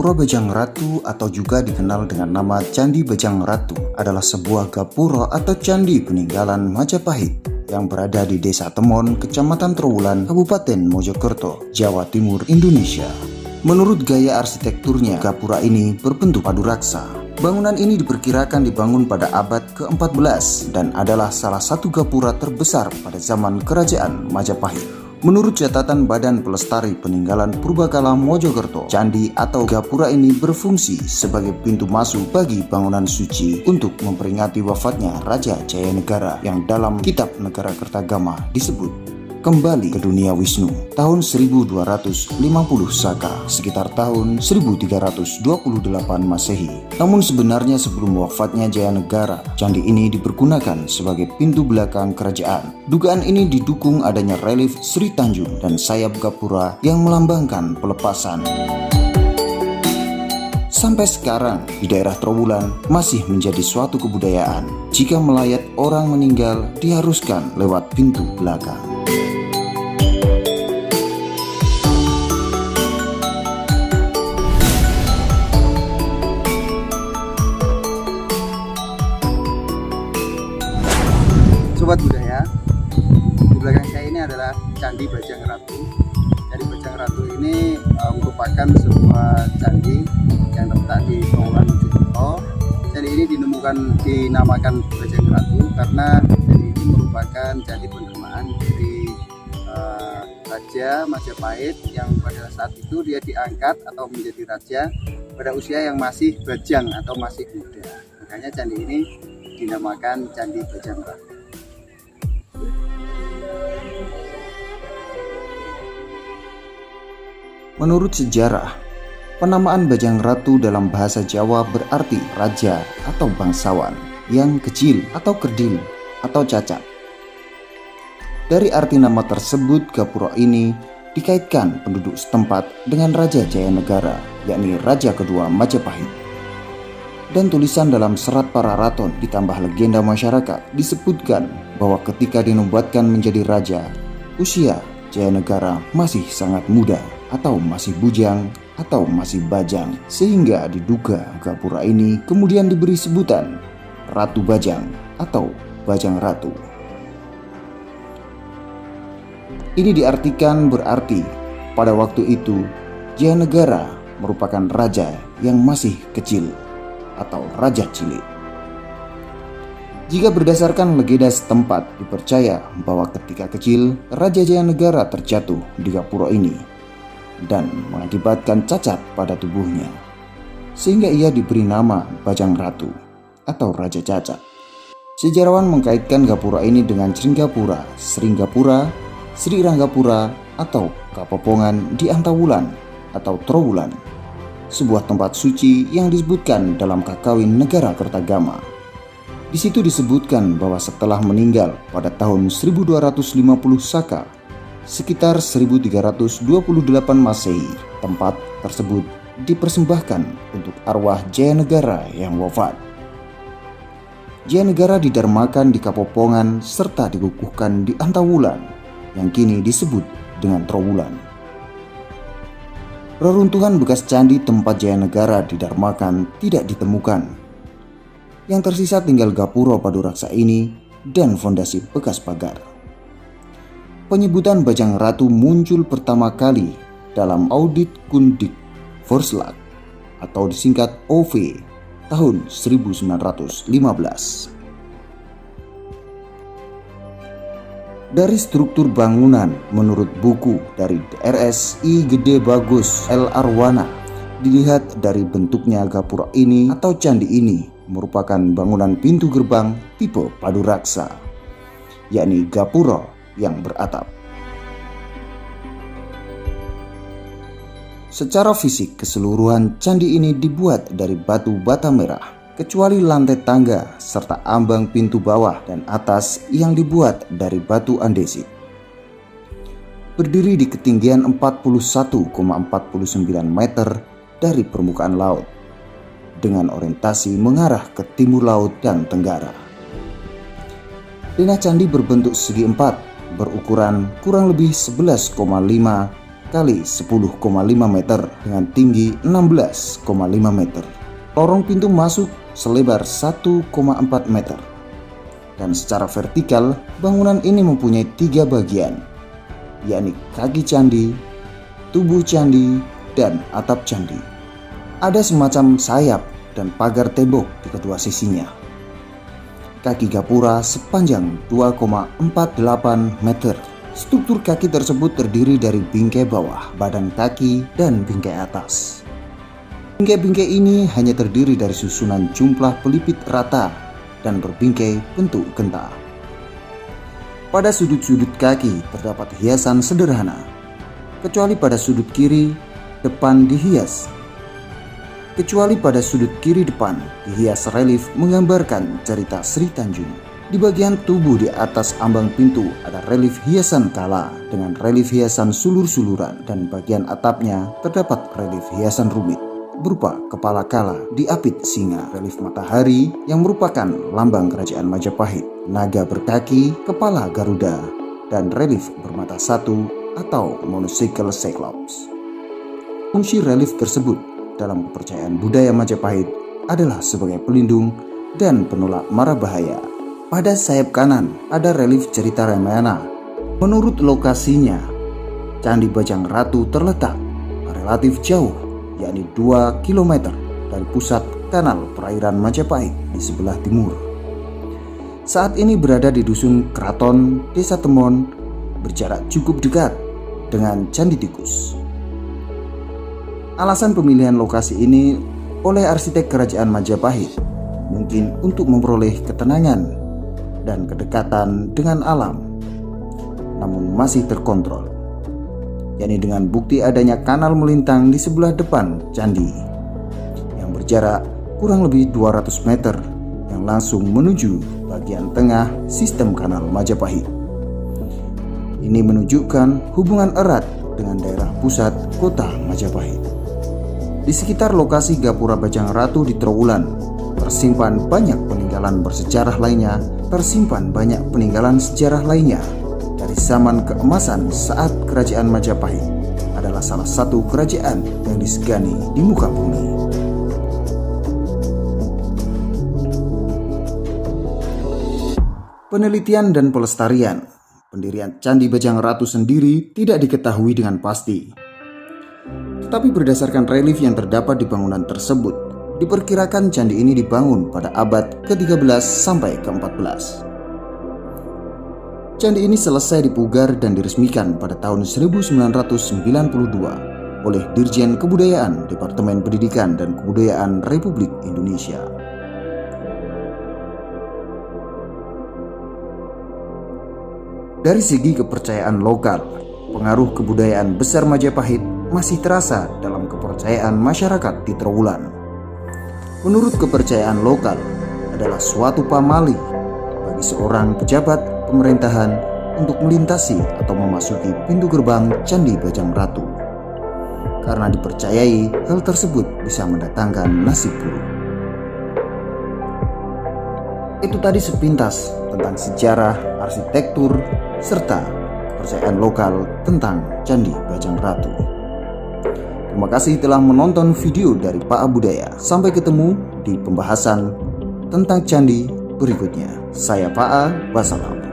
Gapura Bajang Ratu atau juga dikenal dengan nama Candi Bajang Ratu adalah sebuah gapura atau candi peninggalan Majapahit yang berada di Desa Temon, Kecamatan Trowulan, Kabupaten Mojokerto, Jawa Timur, Indonesia. Menurut gaya arsitekturnya, gapura ini berbentuk padu raksa. Bangunan ini diperkirakan dibangun pada abad ke-14 dan adalah salah satu gapura terbesar pada zaman Kerajaan Majapahit. Menurut catatan Badan Pelestari Peninggalan Purbakala Mojokerto, candi atau gapura ini berfungsi sebagai pintu masuk bagi bangunan suci untuk memperingati wafatnya Raja Jayanegara yang dalam Kitab Negara Kertagama disebut kembali ke dunia Wisnu tahun 1250 Saka, sekitar tahun 1328 Masehi. Namun sebenarnya sebelum wafatnya Jayanegara, candi ini dipergunakan sebagai pintu belakang kerajaan. Dugaan ini didukung adanya relief Sri Tanjung dan sayap gapura yang melambangkan pelepasan. Sampai sekarang di daerah Trowulan masih menjadi suatu kebudayaan. Jika melayat orang meninggal diharuskan lewat pintu belakang. Sobat budaya, di belakang saya ini adalah Candi Bajang Ratu. Candi Bajang Ratu ini merupakan sebuah candi yang terletak di Trowulan Mojokerto. Candi ini dinamakan Bajang Ratu karena candi ini merupakan candi penerimaan dari Raja Majapahit yang pada saat itu dia diangkat atau menjadi raja pada usia yang masih bajang atau masih muda. Makanya candi ini dinamakan Candi Bajang Ratu. Menurut sejarah, penamaan Bajang Ratu dalam bahasa Jawa berarti raja atau bangsawan yang kecil atau kerdil atau cacat. Dari arti nama tersebut, gapura ini dikaitkan penduduk setempat dengan Raja Jayanegara, yakni Raja kedua Majapahit. Dan tulisan dalam serat para raton ditambah legenda masyarakat disebutkan bahwa ketika dinobatkan menjadi raja, usia Jayanegara masih sangat muda atau masih bujang atau masih bajang, sehingga diduga gapura ini kemudian diberi sebutan Ratu Bajang atau Bajang Ratu. Ini diartikan berarti pada waktu itu Jayanegara merupakan raja yang masih kecil atau raja cilik. Jika berdasarkan legenda setempat, dipercaya bahwa ketika kecil Raja Jayanegara terjatuh di gapura ini dan mengakibatkan cacat pada tubuhnya, sehingga ia diberi nama Bajang Ratu atau Raja Cacat. Sejarawan mengkaitkan gapura ini dengan Sringgapura, Sringgapura, Sri Ranggapura atau Kapopongan di Antawulan atau Trowulan, sebuah tempat suci yang disebutkan dalam Kakawin Negara Kertagama. Di situ disebutkan bahwa setelah meninggal pada tahun 1250 Saka, sekitar 1328 Masehi, tempat tersebut dipersembahkan untuk arwah Jayanegara yang wafat. Jayanegara didarmakan di Kapopongan serta dikukuhkan di Antawulan yang kini disebut dengan Trowulan. Reruntuhan bekas candi tempat Jayanegara didarmakan tidak ditemukan. Yang tersisa tinggal gapura padu raksa ini dan fondasi bekas pagar. Penyebutan Bajang Ratu muncul pertama kali dalam audit Kundik Voorslag atau disingkat OV tahun 1915. Dari struktur bangunan, menurut buku dari RSI Gede Bagus L. Arwana, dilihat dari bentuknya gapura ini atau candi ini merupakan bangunan pintu gerbang tipe padu raksa, yakni gapura yang beratap. Secara fisik keseluruhan candi ini dibuat dari batu bata merah, kecuali lantai tangga serta ambang pintu bawah dan atas yang dibuat dari batu andesit. Berdiri di ketinggian 41,49 meter dari permukaan laut, dengan orientasi mengarah ke timur laut dan tenggara. Denah candi berbentuk segi empat, berukuran kurang lebih 11,5 kali 10,5 meter dengan tinggi 16,5 meter. Lorong pintu masuk selebar 1,4 meter. Dan secara vertikal, bangunan ini mempunyai 3 bagian, yakni kaki candi, tubuh candi, dan atap candi. Ada semacam sayap dan pagar tembok di kedua sisinya. Kaki gapura sepanjang 2,48 meter. Struktur kaki tersebut terdiri dari bingkai bawah, badan kaki, dan bingkai atas. Bingkai-bingkai ini hanya terdiri dari susunan jumlah pelipit rata dan berbingkai bentuk genta. Pada sudut-sudut kaki terdapat hiasan sederhana, kecuali pada sudut kiri depan dihias. Kecuali pada sudut kiri depan dihias relief menggambarkan cerita Sri Tanjung. Di bagian tubuh di atas ambang pintu ada relief hiasan kala dengan relief hiasan sulur-suluran, dan bagian atapnya terdapat relief hiasan rumit berupa kepala kala diapit singa, relief matahari yang merupakan lambang kerajaan Majapahit, naga berkaki, kepala Garuda, dan relief bermata satu atau monocle cyclops. Fungsi relief tersebut dalam kepercayaan budaya Majapahit adalah sebagai pelindung dan penolak mara bahaya. Pada sayap kanan ada relief cerita Ramayana. Menurut lokasinya, Candi Bajang Ratu terletak relatif jauh, yakni 2 km dari pusat kanal perairan Majapahit di sebelah timur. Saat ini berada di Dusun Keraton, Desa Temon, berjarak cukup dekat dengan Candi Tikus. Alasan pemilihan lokasi ini oleh arsitek kerajaan Majapahit mungkin untuk memperoleh ketenangan dan kedekatan dengan alam, namun masih terkontrol, yakni dengan bukti adanya kanal melintang di sebelah depan candi yang berjarak kurang lebih 200 meter yang langsung menuju bagian tengah sistem kanal Majapahit. Ini menunjukkan hubungan erat dengan daerah pusat kota Majapahit. Di sekitar lokasi Gapura Bajang Ratu di Trowulan tersimpan banyak peninggalan bersejarah lainnya, dari zaman keemasan saat kerajaan Majapahit adalah salah satu kerajaan yang disegani di muka bumi. Penelitian dan pelestarian pendirian Candi Bajang Ratu sendiri tidak diketahui dengan pasti. Tetapi berdasarkan relief yang terdapat di bangunan tersebut, diperkirakan candi ini dibangun pada abad ke-13 sampai ke-14. Candi ini selesai dipugar dan diresmikan pada tahun 1992 oleh Dirjen Kebudayaan Departemen Pendidikan dan Kebudayaan Republik Indonesia. Dari segi kepercayaan lokal, pengaruh kebudayaan besar Majapahit masih terasa dalam kepercayaan masyarakat di Trowulan. Menurut kepercayaan lokal, adalah suatu pamali bagi seorang pejabat pemerintahan untuk melintasi atau memasuki pintu gerbang Candi Bajang Ratu, karena dipercayai hal tersebut bisa mendatangkan nasib buruk. Itu tadi sepintas tentang sejarah, arsitektur, serta kepercayaan lokal tentang Candi Bajang Ratu. Terima kasih telah menonton video dari Pak Budaya. Sampai ketemu di pembahasan tentang candi berikutnya. Saya Pak A, wassalam.